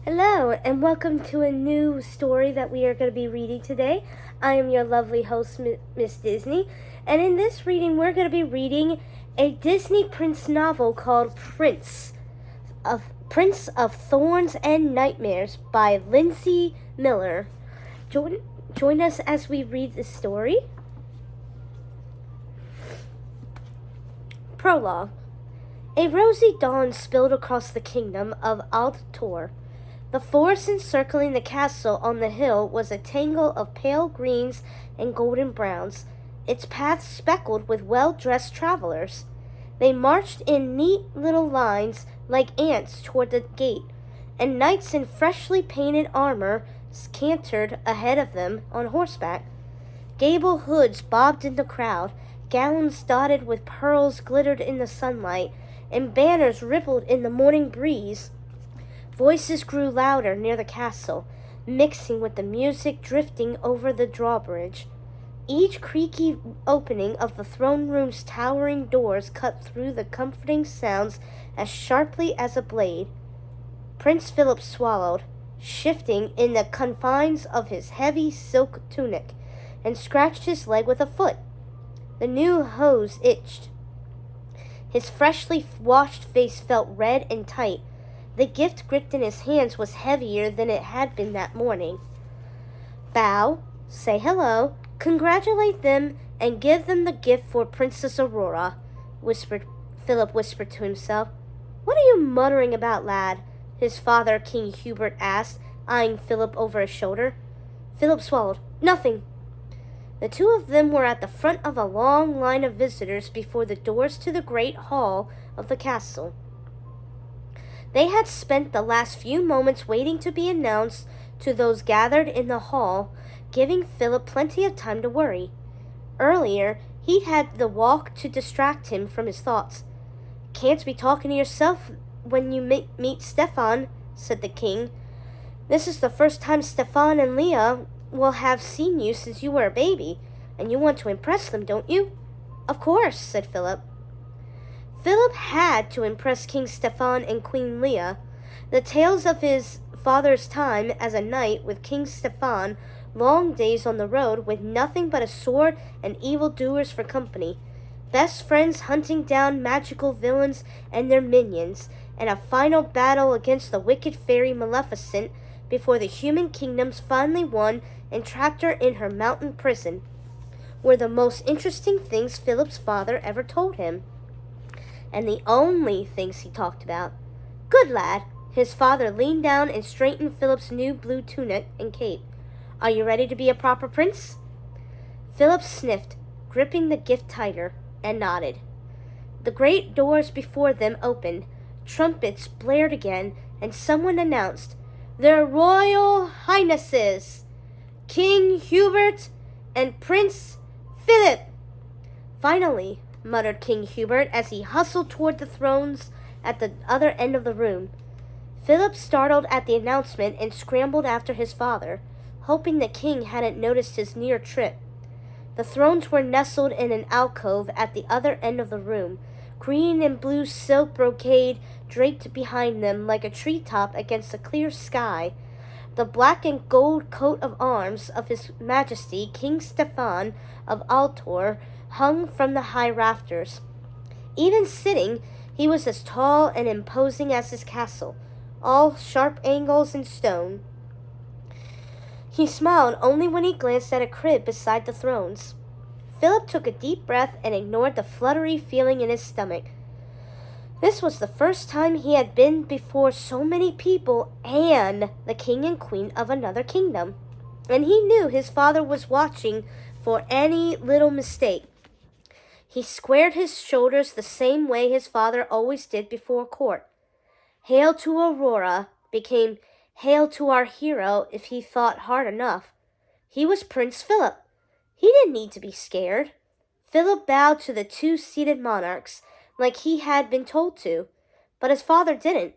Hello, and welcome to a new story that we are going to be reading today. I am your lovely host, Miss Disney, and in this reading, we're going to be reading a Disney Prince novel called Prince of Thorns and Nightmares by Linsey Miller. Join us as we read the story. Prologue. A rosy dawn spilled across the kingdom of Aurora. The forest encircling the castle on the hill was a tangle of pale greens and golden browns, its paths speckled with well-dressed travelers. They marched in neat little lines like ants toward the gate, and knights in freshly painted armor cantered ahead of them on horseback. Gable hoods bobbed in the crowd, gowns dotted with pearls glittered in the sunlight, and banners rippled in the morning breeze. Voices grew louder near the castle, mixing with the music drifting over the drawbridge. Each creaky opening of the throne room's towering doors cut through the comforting sounds as sharply as a blade. Prince Phillip swallowed, shifting in the confines of his heavy silk tunic, and scratched his leg with a foot. The new hose itched. His freshly washed face felt red and tight. The gift gripped in his hands was heavier than it had been that morning. Bow, say hello, congratulate them, and give them the gift for Princess Aurora, Phillip whispered to himself. What are you muttering about, lad? His father, King Hubert, asked, eyeing Phillip over his shoulder. Phillip swallowed. Nothing. The two of them were at the front of a long line of visitors before the doors to the great hall of the castle. They had spent the last few moments waiting to be announced to those gathered in the hall, giving Phillip plenty of time to worry. Earlier, he'd had the walk to distract him from his thoughts. Can't be talking to yourself when you meet Stefan, said the king. This is the first time Stefan and Leah will have seen you since you were a baby, and you want to impress them, don't you? Of course, said Phillip. Phillip had to impress King Stefan and Queen Leah. The tales of his father's time as a knight with King Stefan, long days on the road with nothing but a sword and evildoers for company, best friends hunting down magical villains and their minions, and a final battle against the wicked fairy Maleficent before the human kingdoms finally won and trapped her in her mountain prison, were the most interesting things Phillip's father ever told him. And the only things he talked about. Good lad. His father leaned down and straightened Phillip's new blue tunic and cape. Are you ready to be a proper prince? Phillip sniffed, gripping the gift tighter, and nodded. The great doors before them opened. Trumpets blared again, and someone announced, Their Royal Highnesses, King Hubert and Prince Phillip. Finally, muttered King Hubert as he hustled toward the thrones at the other end of the room. Phillip startled at the announcement and scrambled after his father, hoping the king hadn't noticed his near trip. The thrones were nestled in an alcove at the other end of the room, green and blue silk brocade draped behind them like a treetop against a clear sky. The black and gold coat of arms of His Majesty King Stefan of Aurora hung from the high rafters. Even sitting, he was as tall and imposing as his castle, all sharp angles and stone. He smiled only when he glanced at a crib beside the thrones. Phillip took a deep breath and ignored the fluttery feeling in his stomach. This was the first time he had been before so many people and the king and queen of another kingdom, and he knew his father was watching for any little mistake. He squared his shoulders the same way his father always did before court. Hail to Aurora became hail to our hero if he thought hard enough. He was Prince Phillip. He didn't need to be scared. Phillip bowed to the two seated monarchs like he had been told to, but his father didn't.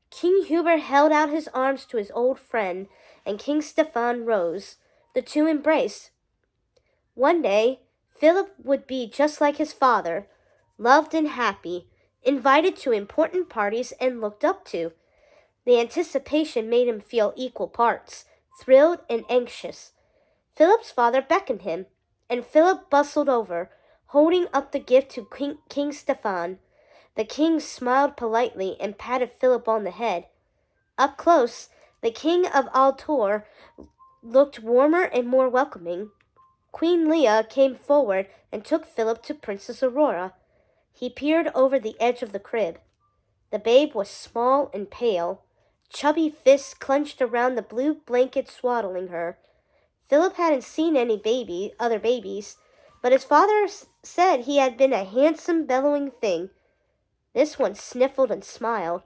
King Hubert held out his arms to his old friend, and King Stefan rose. The two embraced. One day, Phillip would be just like his father, loved and happy, invited to important parties and looked up to. The anticipation made him feel equal parts, thrilled and anxious. Philip's father beckoned him, and Philip bustled over, holding up the gift to King Stefan. The king smiled politely and patted Philip on the head. Up close, the king of Altor looked warmer and more welcoming. Queen Leah came forward and took Philip to Princess Aurora. He peered over the edge of the crib. The babe was small and pale, chubby fists clenched around the blue blanket swaddling her. Philip hadn't seen any other babies, but his father said he had been a handsome, bellowing thing. This one sniffled and smiled.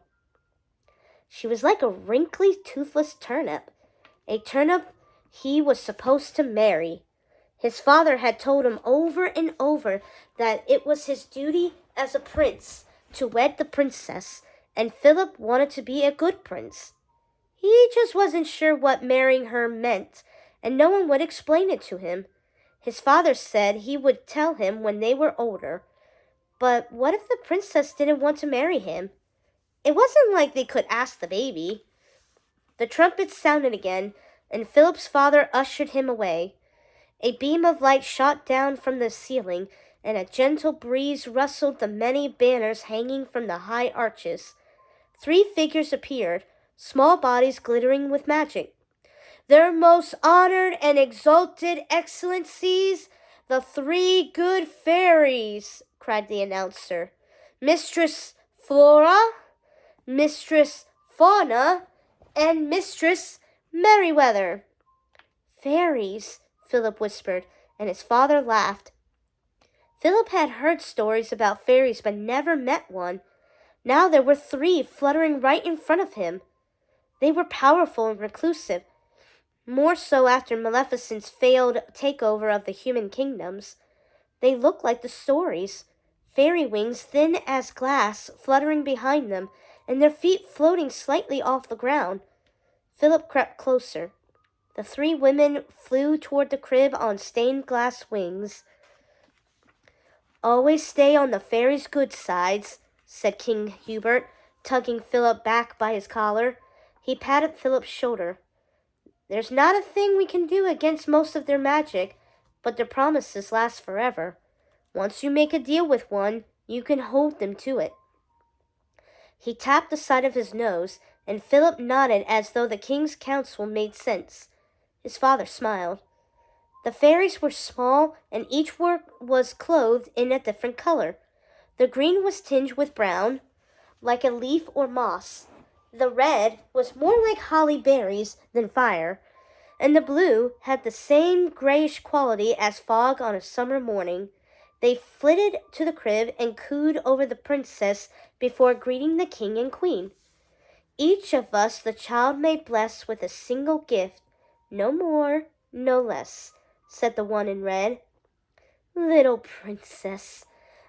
She was like a wrinkly, toothless turnip, a turnip he was supposed to marry. His father had told him over and over that it was his duty as a prince to wed the princess, and Philip wanted to be a good prince. He just wasn't sure what marrying her meant, and no one would explain it to him. His father said he would tell him when they were older. But what if the princess didn't want to marry him? It wasn't like they could ask the baby. The trumpets sounded again, and Philip's father ushered him away. A beam of light shot down from the ceiling, and a gentle breeze rustled the many banners hanging from the high arches. 3 figures appeared, small bodies glittering with magic. "Their most honored and exalted excellencies, the 3 good fairies," cried the announcer. "Mistress Flora, Mistress Fauna, and Mistress Merryweather." "Fairies," Philip whispered, and his father laughed. Philip had heard stories about fairies but never met one. Now there were 3 fluttering right in front of him. They were powerful and reclusive, more so after Maleficent's failed takeover of the human kingdoms. They looked like the stories, fairy wings thin as glass fluttering behind them, and their feet floating slightly off the ground. Philip crept closer. The 3 women flew toward the crib on stained glass wings. "Always stay on the fairies' good sides," said King Hubert, tugging Philip back by his collar. He patted Philip's shoulder. "There's not a thing we can do against most of their magic, but their promises last forever. Once you make a deal with one, you can hold them to it." He tapped the side of his nose, and Philip nodded as though the king's counsel made sense. His father smiled. The fairies were small, and each was clothed in a different color. The green was tinged with brown, like a leaf or moss. The red was more like holly berries than fire, and the blue had the same grayish quality as fog on a summer morning. They flitted to the crib and cooed over the princess before greeting the king and queen. "Each of us the child may bless with a single gift, no more, no less," said the one in red. "Little princess,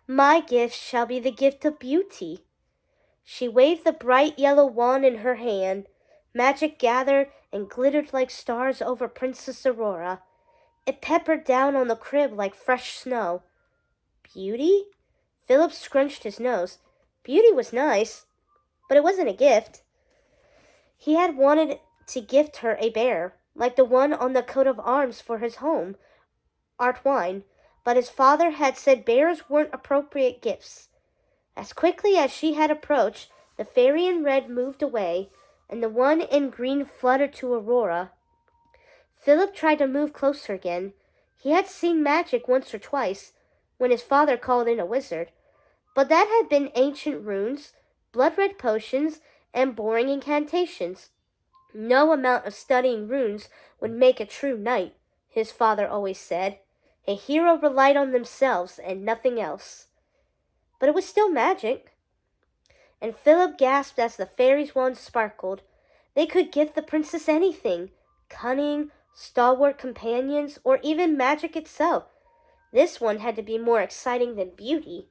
my gift shall be the gift of beauty." She waved the bright yellow wand in her hand. Magic gathered and glittered like stars over Princess Aurora. It peppered down on the crib like fresh snow. Beauty? Philip scrunched his nose. Beauty was nice, but it wasn't a gift. He had wanted to gift her a bear, like the one on the coat of arms for his home, Artwine, but his father had said bears weren't appropriate gifts. As quickly as she had approached, the fairy in red moved away, and the one in green fluttered to Aurora. Philip tried to move closer again. He had seen magic once or twice, when his father called in a wizard, but that had been ancient runes, blood-red potions, and boring incantations. No amount of studying runes would make a true knight, his father always said. A hero relied on themselves and nothing else. But it was still magic. And Philip gasped as the fairies' wands sparkled. They could gift the princess anything, cunning, stalwart companions, or even magic itself. This one had to be more exciting than beauty.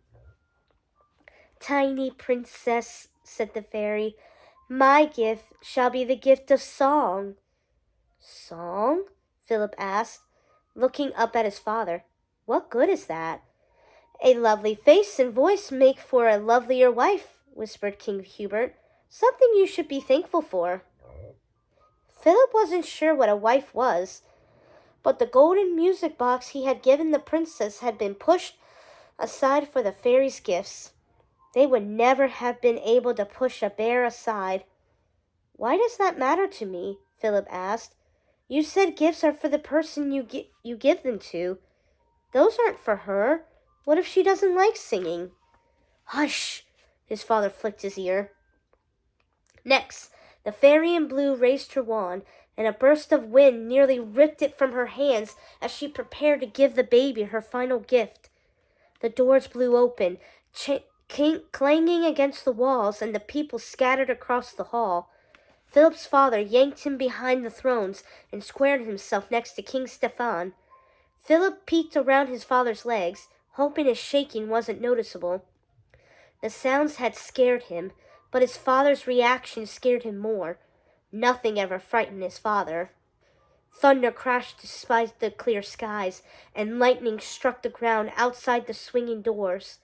"Tiny princess," said the fairy, "my gift shall be the gift of song." "Song?" Philip asked, looking up at his father. "What good is that?" "A lovely face and voice make for a lovelier wife," whispered King Hubert. Something you should be thankful for. Philip wasn't sure what a wife was, but the golden music box he had given the princess had been pushed aside for the fairies' gifts. They would never have been able to push a bear aside. Why does that matter to me? Philip asked. You said gifts are for the person you give them to. Those aren't for her. What if she doesn't like singing? Hush! His father flicked his ear. Next, the fairy in blue raised her wand, and a burst of wind nearly ripped it from her hands as she prepared to give the baby her final gift. The doors blew open, clanging against the walls, and the people scattered across the hall. Philip's father yanked him behind the thrones and squared himself next to King Stefan. Philip peeked around his father's legs, hoping his shaking wasn't noticeable. The sounds had scared him, but his father's reaction scared him more. Nothing ever frightened his father. Thunder crashed despite the clear skies, and lightning struck the ground outside the swinging doors.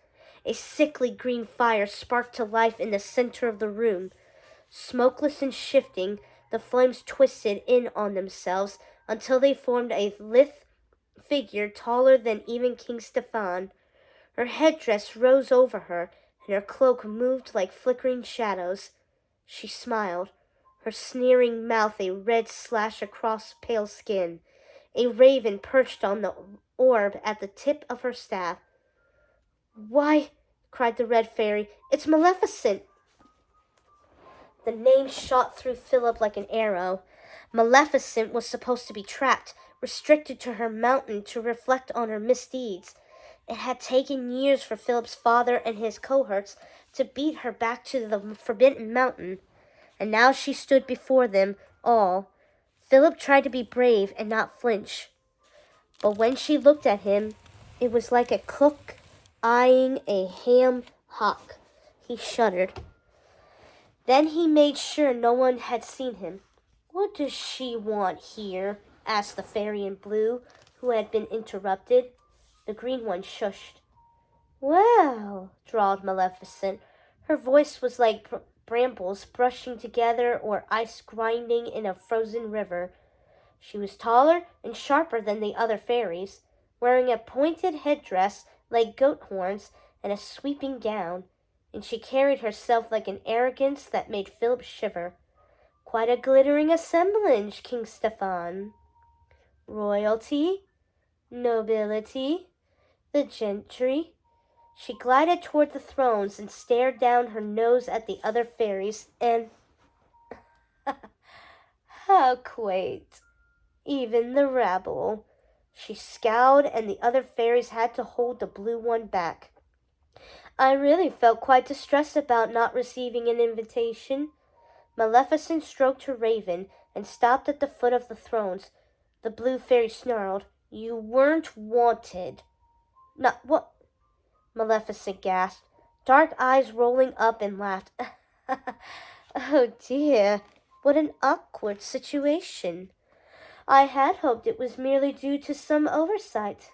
A sickly green fire sparked to life in the center of the room. Smokeless and shifting, the flames twisted in on themselves until they formed a lithe figure taller than even King Stefan. Her headdress rose over her, and her cloak moved like flickering shadows. She smiled, her sneering mouth a red slash across pale skin. A raven perched on the orb at the tip of her staff. Why, cried the red fairy, it's Maleficent! The name shot through Philip like an arrow. Maleficent was supposed to be trapped, restricted to her mountain to reflect on her misdeeds. It had taken years for Philip's father and his cohorts to beat her back to the Forbidden Mountain, and now she stood before them all. Philip tried to be brave and not flinch, but when she looked at him, it was like a cook eyeing a ham hock. He shuddered. Then he made sure no one had seen him. What does she want here? Asked the fairy in blue, who had been interrupted. The green one shushed. Well, drawled Maleficent. Her voice was like brambles brushing together or ice grinding in a frozen river. She was taller and sharper than the other fairies, wearing a pointed headdress like goat horns and a sweeping gown, and she carried herself like an arrogance that made Philip shiver. Quite a glittering assemblage, King Stefan. Royalty, nobility, the gentry. She glided toward the thrones and stared down her nose at the other fairies, and how quaint. Even the rabble. She scowled, and the other fairies had to hold the blue one back. I really felt quite distressed about not receiving an invitation. Maleficent stroked her raven and stopped at the foot of the thrones. The blue fairy snarled, You weren't wanted. Not what? Maleficent gasped, dark eyes rolling up, and laughed. Oh dear, what an awkward situation. I had hoped it was merely due to some oversight.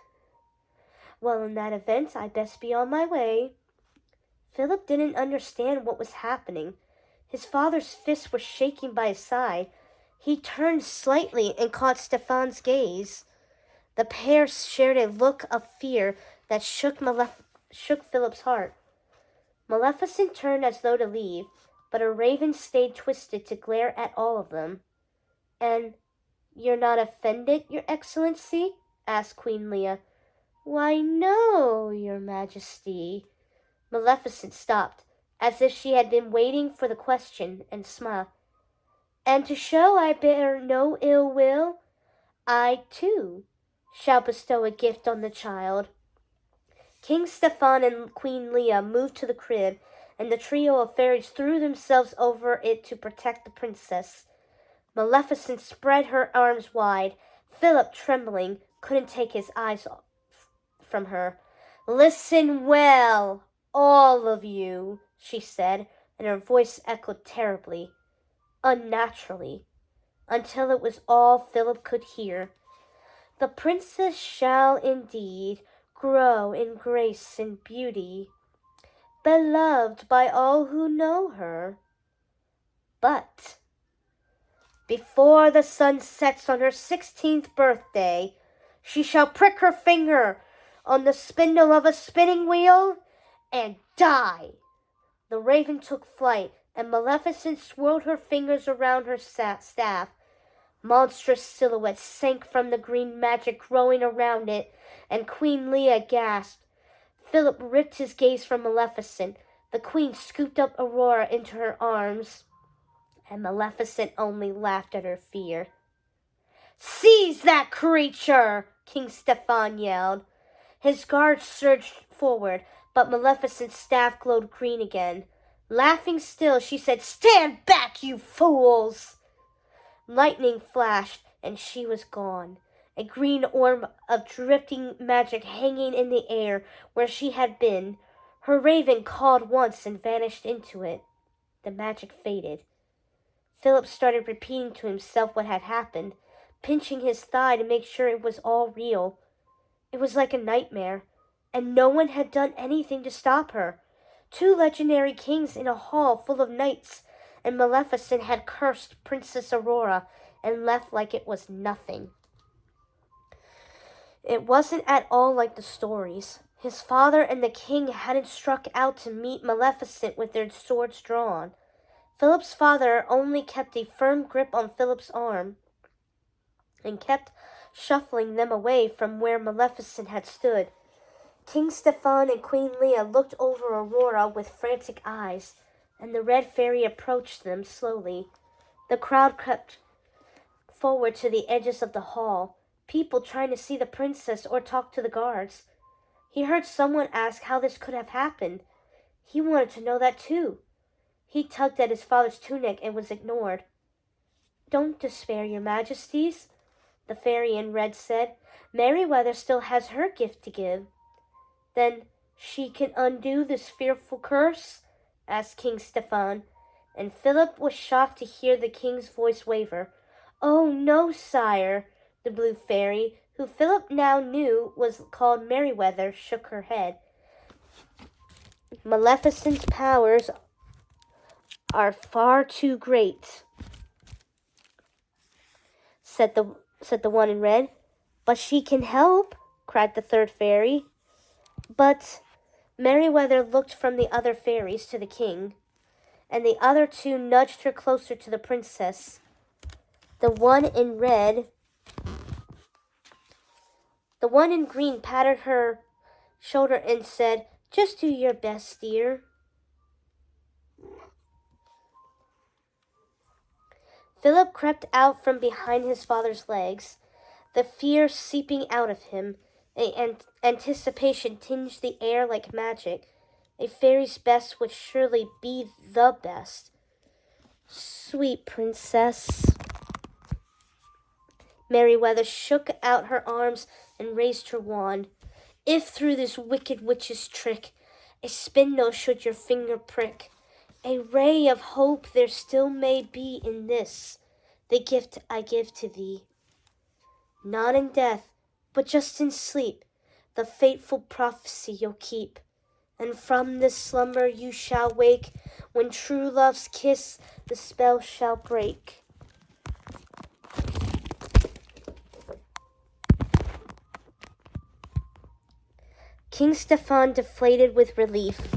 Well, in that event, I'd best be on my way. Philip didn't understand what was happening. His father's fists were shaking by his side. He turned slightly and caught Stefan's gaze. The pair shared a look of fear that shook Philip's heart. Maleficent turned as though to leave, but a raven stayed twisted to glare at all of them. And you're not offended, Your Excellency? Asked Queen Leah. Why, no, Your Majesty. Maleficent stopped, as if she had been waiting for the question, and smiled. And to show I bear no ill will, I, too, shall bestow a gift on the child. King Stefan and Queen Leah moved to the crib, and the trio of fairies threw themselves over it to protect the princess. Maleficent spread her arms wide. Philip, trembling, couldn't take his eyes off from her. Listen well, all of you, she said, and her voice echoed terribly, unnaturally, until it was all Philip could hear. The princess shall indeed grow in grace and beauty, beloved by all who know her. But before the sun sets on her 16th birthday, she shall prick her finger on the spindle of a spinning wheel and die. The raven took flight, and Maleficent swirled her fingers around her staff. Monstrous silhouettes sank from the green magic growing around it, and Queen Leah gasped. Phillip ripped his gaze from Maleficent. The queen scooped up Aurora into her arms, and Maleficent only laughed at her fear. "Seize that creature!" King Stefan yelled. His guards surged forward, but Maleficent's staff glowed green again. Laughing still, she said, "Stand back, you fools!" Lightning flashed, and she was gone. A green orb of drifting magic hanging in the air where she had been. Her raven called once and vanished into it. The magic faded. Phillip started repeating to himself what had happened, pinching his thigh to make sure it was all real. It was like a nightmare, and no one had done anything to stop her. 2 legendary kings in a hall full of knights, and Maleficent had cursed Princess Aurora and left like it was nothing. It wasn't at all like the stories. His father and the king hadn't struck out to meet Maleficent with their swords drawn. Philip's father only kept a firm grip on Philip's arm and kept shuffling them away from where Maleficent had stood. King Stefan and Queen Leah looked over Aurora with frantic eyes, and the red fairy approached them slowly. The crowd crept forward to the edges of the hall, people trying to see the princess or talk to the guards. He heard someone ask how this could have happened. He wanted to know that too. He tugged at his father's tunic and was ignored. "Don't despair, your majesties," the fairy in red said. "Merryweather still has her gift to give." "Then she can undo this fearful curse?" asked King Stefan, and Phillip was shocked to hear the king's voice waver. "Oh, no, sire," the blue fairy, who Phillip now knew was called Merryweather, shook her head. "Maleficent's powers are far too great," said the one in red. "But she can help," cried the third fairy. But Merryweather looked from the other fairies to the king, and the other 2 nudged her closer to the princess. The one in green patted her shoulder and said, "Just do your best, dear." Phillip crept out from behind his father's legs, the fear seeping out of him. Anticipation tinged the air like magic. A fairy's best would surely be the best. "Sweet princess." Merryweather shook out her arms and raised her wand. "If through this wicked witch's trick a spindle should your finger prick, a ray of hope there still may be in this, the gift I give to thee. Not in death, but just in sleep, the fateful prophecy you'll keep. And from this slumber you shall wake, when true love's kiss the spell shall break." King Stefan deflated with relief.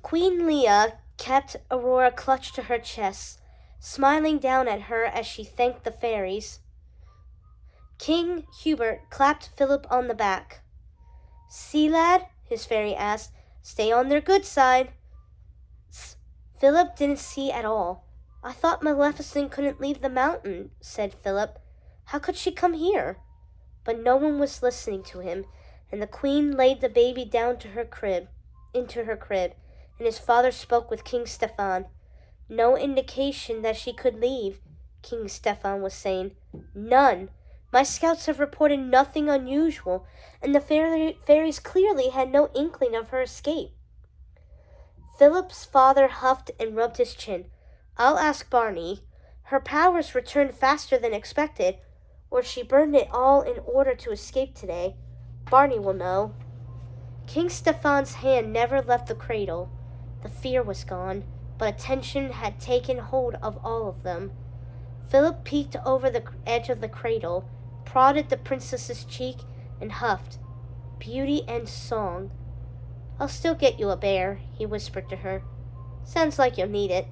Queen Leah kept Aurora clutched to her chest, smiling down at her as she thanked the fairies. King Hubert clapped Phillip on the back. "See, lad?" his fairy asked. "Stay on their good side." Phillip didn't see at all. "I thought Maleficent couldn't leave the mountain," said Phillip. "How could she come here?" But no one was listening to him, and the queen laid the baby down into her crib, and his father spoke with King Stefan. "No indication that she could leave," King Stefan was saying. "None. My scouts have reported nothing unusual, and the fairies clearly had no inkling of her escape." Phillip's father huffed and rubbed his chin. "I'll ask Barney. Her powers returned faster than expected, or she burned it all in order to escape today. Barney will know." King Stephan's hand never left the cradle. The fear was gone, but attention had taken hold of all of them. Phillip peeked over the edge of the cradle, prodded the princess's cheek, and huffed. Beauty and song. I'll still get you a bear, he whispered to her. Sounds like you'll need it.